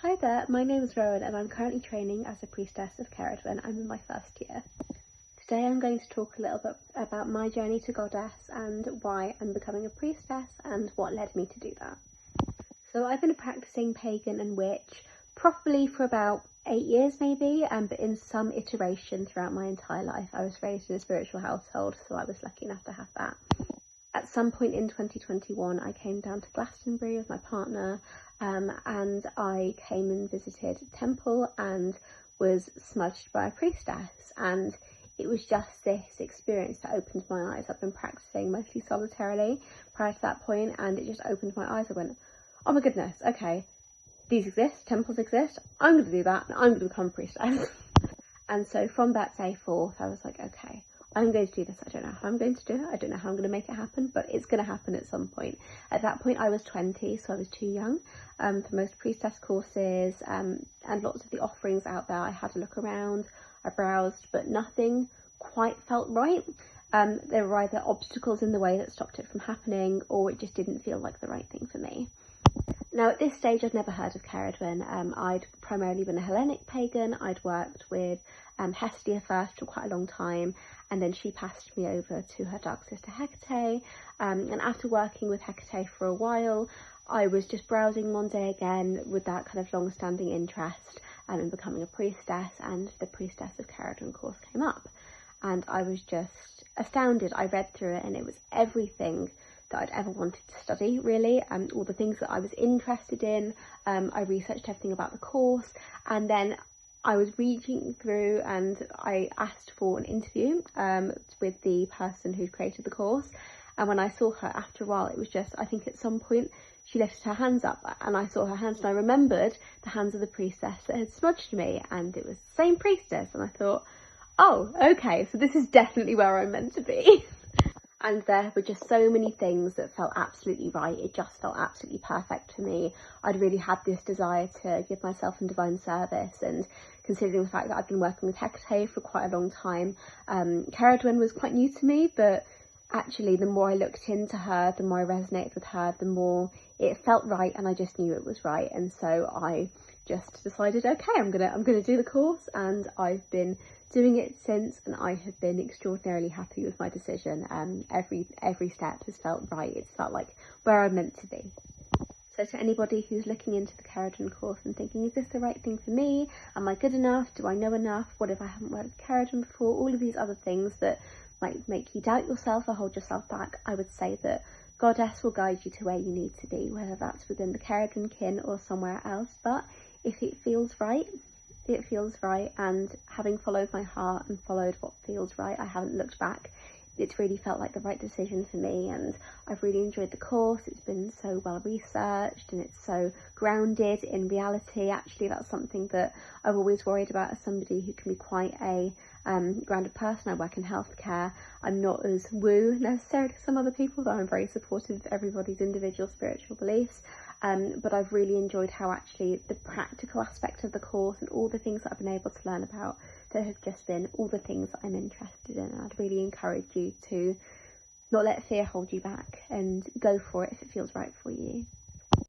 Hi there, my name is Rowan and I'm currently training as a priestess of Cerridwen. I'm in my first year. Today I'm going to talk a little bit about my journey to goddess and why I'm becoming a priestess and what led me to do that. So I've been a practicing pagan and witch probably for about 8 years maybe, but in some iteration throughout my entire life. I was raised in a spiritual household, so I was lucky enough to have that. At some point in 2021, I came down to Glastonbury with my partner, and I came and visited a temple and was smudged by a priestess. And it was just this experience that opened my eyes. I've been practicing mostly solitarily prior to that point, and it just opened my eyes. I went, oh my goodness, okay, these exist, temples exist, I'm going to do that, and I'm going to become a priestess. And so from that day forth, I was like, okay, I'm going to do this. I don't know how I'm going to do it. I don't know how I'm going to make it happen, but it's going to happen at some point. At that point, I was 20, so I was too young for most priestess courses and lots of the offerings out there. I had a look around, I browsed, but nothing quite felt right. There were either obstacles in the way that stopped it from happening, or it just didn't feel like the right thing for me. Now, at this stage, I'd never heard of Cerridwen. I'd primarily been a Hellenic pagan. I'd worked with Hestia first for quite a long time, and then she passed me over to her dark sister Hecate. And after working with Hecate for a while, I was just browsing one day again with that kind of long-standing interest in becoming a priestess, and the Priestess of Cerridwen course came up. And I was just astounded. I read through it, and it was everything that I'd ever wanted to study, really, all the things that I was interested in. I researched everything about the course, and then I was reading through and I asked for an interview with the person who created the course. And when I saw her after a while, it was just, I think at some point she lifted her hands up and I saw her hands and I remembered the hands of the priestess that had smudged me, and it was the same priestess. And I thought, oh, okay, so this is definitely where I'm meant to be. And there were just so many things that felt absolutely right. It just felt absolutely perfect for me. I'd really had this desire to give myself in divine service, and considering the fact that I've been working with Hecate for quite a long time, Cerridwen was quite new to me, but actually the more I looked into her, the more I resonated with her, the more it felt right, and I just knew it was right. And so I just decided, okay, I'm gonna do the course, and I've been doing it since, and I have been extraordinarily happy with my decision. Every step has felt right. It's felt like where I'm meant to be. So to anybody who's looking into the Cerridwen course and thinking, is this the right thing for me? Am I good enough? Do I know enough? What if I haven't worked with Cerridwen before? All of these other things that might make you doubt yourself or hold yourself back. I would say that Goddess will guide you to where you need to be, whether that's within the Cerridwen kin or somewhere else. But if it feels right, it feels right. And having followed my heart and followed what feels right, I haven't looked back. It's really felt like the right decision for me, and I've really enjoyed the course. It's been so well researched and it's so grounded in reality. Actually, that's something that I've always worried about as somebody who can be quite a grounded person. I work in healthcare. I'm not as woo necessarily as some other people, though I'm very supportive of everybody's individual spiritual beliefs. But I've really enjoyed how actually the practical aspect of the course and all the things that I've been able to learn about that have just been all the things that I'm interested in. And I'd really encourage you to not let fear hold you back and go for it if it feels right for you.